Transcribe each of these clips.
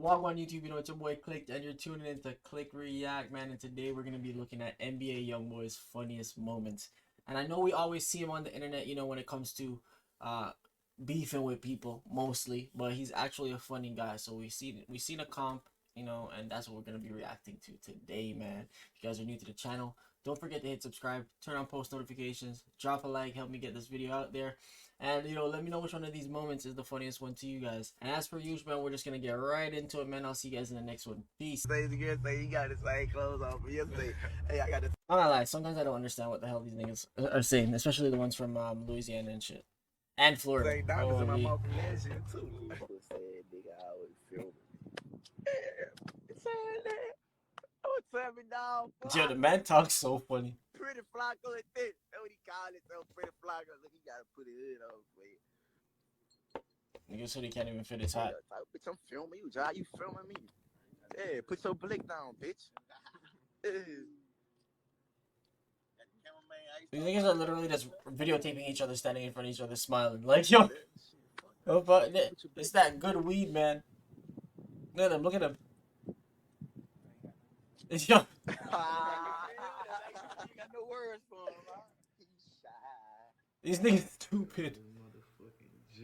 Welcome on YouTube, you know it's your boy Click, and you're tuning into Click React, man. And today we're gonna be looking at NBA YoungBoy's funniest moments. And I know we always see him on the internet, you know, when it comes to beefing with people mostly, but he's actually a funny guy. So we seen a comp, you know, and that's what we're gonna be reacting to today, man. If you guys are new to the channel, don't forget to hit subscribe, turn on post notifications, drop a like, help me get this video out there. And, you know, let me know which one of these moments is the funniest one to you guys. And as per usual, man, we're just going to get right into it, man. I'll see you guys in the next one. Peace. Say you got the same clothes on. But yesterday, hey, I got the. I'm not lying. Sometimes I don't understand what the hell these niggas are saying, especially the ones from Louisiana and shit. And Florida. Same diamonds in my Holy. mouth from that shit, too. Sad nigga, I always feel me. Yeah, saying that. I was telling me, dog. Yo, the man talks so funny. Pretty Flocko and this. That's what he called it, though. Pretty Flocko. Look, he got to put it in on for you. Nigga said he can't even fit his hat. Bitch, I'm filming you, Jai. You filming me. Yeah, put your blick down, bitch. These niggas are literally just videotaping each other, standing in front of each other, smiling. Like, yo, oh, but it's that good weed, man. Look at him, look at him. Yo. You got no words for him, huh? These niggas stupid.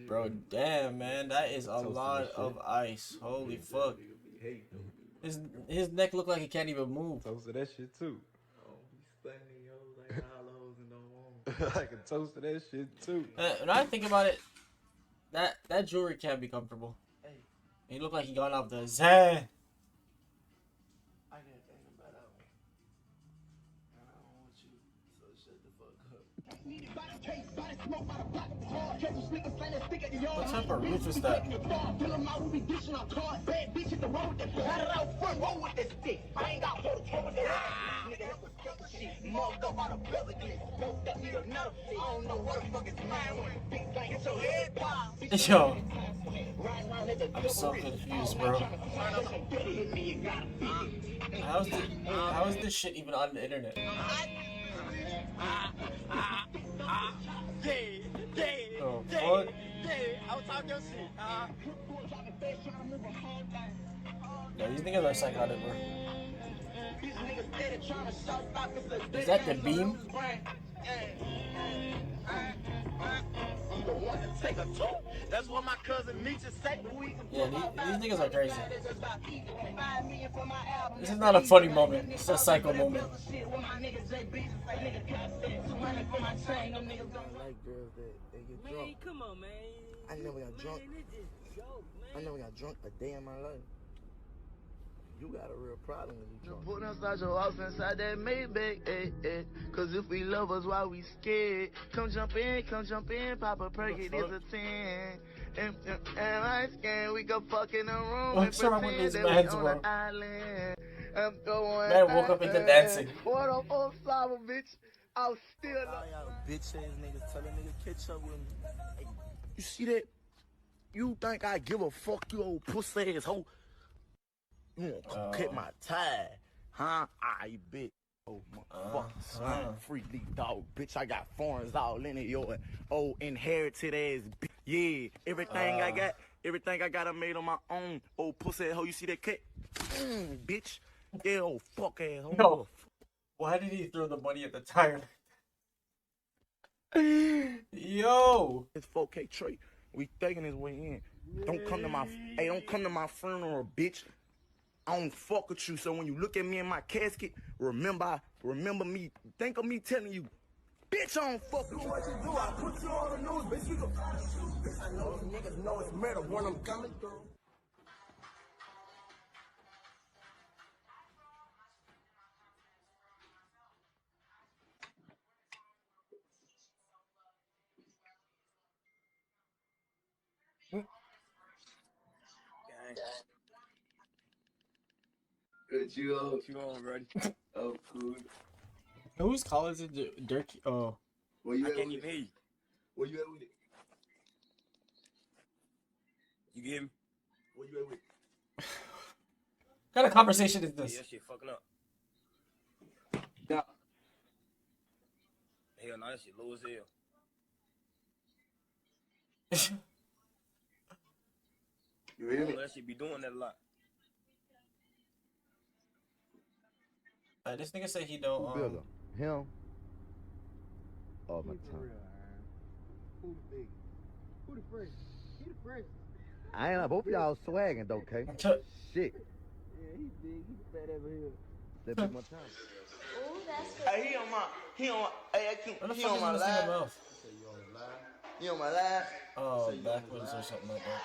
Bro, damn, man, that is a lot of ice. Holy fuck. His neck look like he can't even move. Toasted that shit too. Oh, he's stunning, yo, like hollows and don't want. I can toast that shit too. When I think about it, that jewelry can't be comfortable. Hey. He look like he gone off the Zan. I didn't think about that one. And I don't want you, so shut the fuck up. What type of roof is that? Yo, I'm so confused, bro. How is this shit even on the internet? Oh, what? I was talking your shit. Yeah, these niggas are psychotic, bro. Is that the beam? That's what my cousin Nietzsche said. Yeah, these niggas are crazy. This is not a funny moment. It's a psycho moment. I like girls that get drunk. Man, come on, man. I never got drunk. Man, it's just joke, man. I never got drunk a day in my life. You got a real problem when you drunk. Put inside your house inside that Maybach, eh, eh. Cause if we love us, why we scared? Come jump in, pop a perk, it is a 10. And I scan, we go fuck in the room. What's wrong with these that mans, we on bro? an island. I'm going. Man woke up into dancing. What up, old flower, bitch? I'll still. All y'all bitch ass niggas tell a nigga catch up with me. Hey, you see that? You think I give a fuck, you old pussy ass hoe? You wanna come cut my tie, huh? You bitch. Oh, motherfucker, slime, freak leaf dog, bitch. I got foreigns all in it, yo. Oh, inherited ass, bitch. Yeah, everything I got, I made on my own. Oh, pussy ass hoe, you see that cut? Bitch. Yeah, old fuck ass hoe. Yo, why did he throw the money at the tire? Yo, It's 4K Trey. We taking his way in. Don't come to my funeral, bitch. I don't fuck with you. So when you look at me in my casket, remember me. Think of me telling you, bitch, I don't fuck with you. What you do? I put you on the news, bitch. You go. I know these niggas know it's murder when I'm coming through. What you on, buddy? Oh, cool. whose call is it? Dirk. Oh, Where you I at can't with even it? hear you. Where you at with it? You get me? Where you at with it? what kind of conversation is Yeah, this? that shit fucking up. Yeah. Hell no, that shit low as hell. You hear me? That shit be doing that a lot. This nigga say he Who don't. bigger? Him? Oh, my tongue. Who the big? Who the first? He the first. I ain't know, both of y'all swagging though, okay? Shit. Yeah, he big. He fat over here. That big my tongue. Ooh, that's Hey, he on my What the he fuck on is my this nigga live. mouth? He on my live. Oh, backwards or something like that.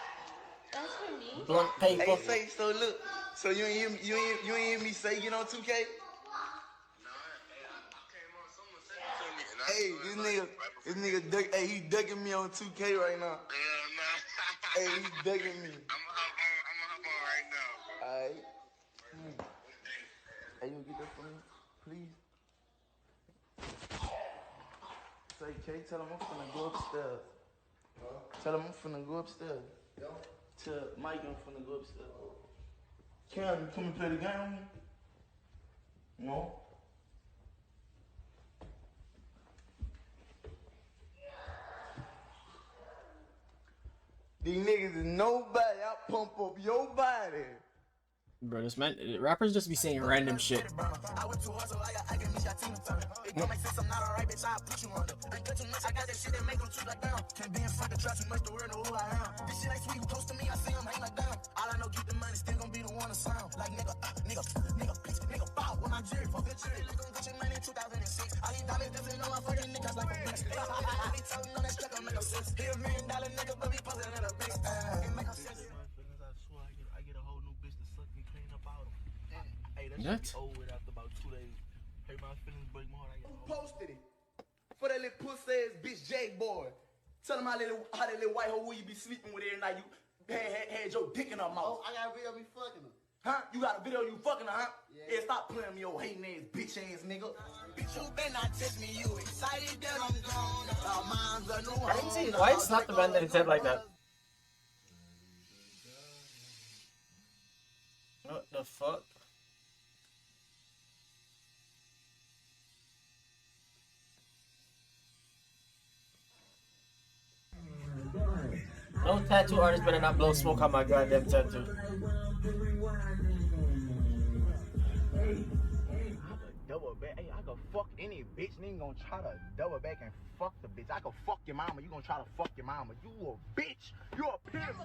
That's for me. Blunt paper. Hey, say so. Look, so you ain't hear me say get on 2K. Hey, this nigga, hey, he ducking me on 2K right now. Hey, he ducking me. I'm gonna hop on right now, bro. Alright. Hey, you gonna get that for me, please? Say, K, tell him I'm finna go upstairs. Tell him I'm finna go upstairs. Tell Mike I'm finna go upstairs. Cam, you come and play the game with me? No? These niggas is nobody. I pump up your body. Bro, this man, rappers just be saying random shit. I get a whole new bitch to suck me clean up out of. Hey, that What? shit be over with after about 2 days. Hey, my feelings break my heart. I get a whole Posted it. For that little pussy ass bitch J boy. Tell him how that little white hoe you be sleeping with every night. You had your dick in her mouth. Oh, I got a video of me fucking her. Huh? You got a video of you fucking her, huh? Yeah, stop playing me, old hating ass bitch ass nigga. Bitch, you better not test me. You excited that I'm gone. Our minds are new. I didn't see why it's not the band that his head like that. What the fuck? No tattoo artist better not blow smoke on my goddamn tattoo. Double back. Hey, I could fuck any bitch. Nigga gonna try to double back and fuck the bitch. I could fuck your mama. You gonna try to fuck your mama. You a bitch. You a pimp.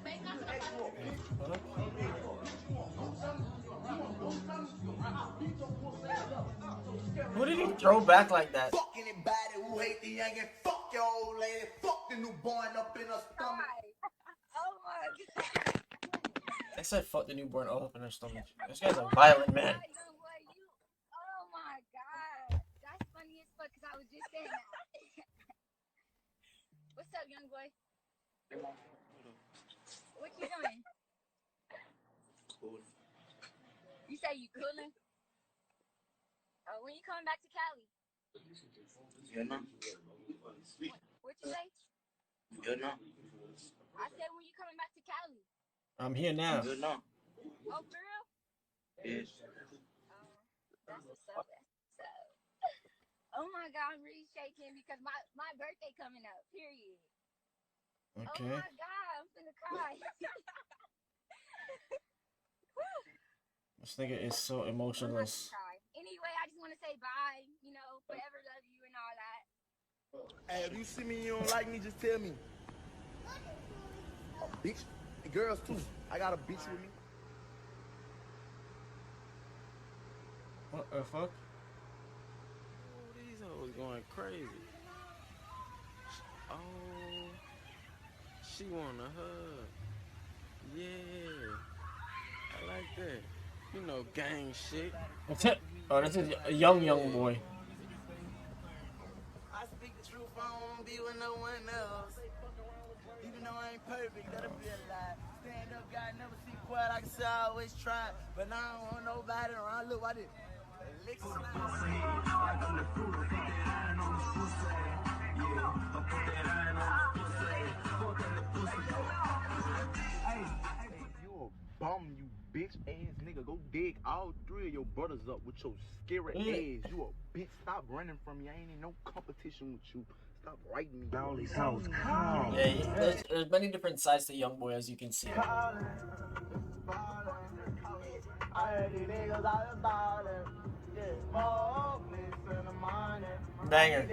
Who did he throw back like that? Fuck anybody who hate the young and fuck your old lady. Fuck the newborn up in her stomach. Oh my god. I said fuck the newborn all up in her stomach. This guy's a violent man. Young boy, oh my god. That's funny as fuck because I was just saying that. What's up, young boy? What you doing? Cool. You say you cooling? When you coming back to Cali? You know? What you say? You know? I said when you coming back to Cali? I'm here now. You know? Oh, for real? Yes. That's what's up. That's what's up. Oh my god, I'm really shaking because my birthday coming up. Period. Okay. Oh my god, I'm finna cry. This nigga is so emotionless. Anyway, I just want to say bye. You know, forever love you and all that. Hey, if you see me and you don't like me, just tell me. Oh, bitch. The girls too. I got a bitch with me. What the fuck? Oh, these hoes going crazy. Oh, she want a hug. Yeah, I like that. You know, gang shit. Oh, this is a young boy. I speak the truth, I don't be with no one else. Even though I ain't perfect, that'll be a lie. Stand up, guy, never see quiet. I can say I always try, but now I don't want nobody around. Look, what it? You a bum, you bitch ass nigga. Go dig all three of your brothers up with your scary ass. You a bitch. Stop running from me. I ain't in no competition with you. Stop writing me. All these hoes come. Yeah, there's many different sides to young boy, as you can see. I heard these niggas out ballin'. Yeah, Banger.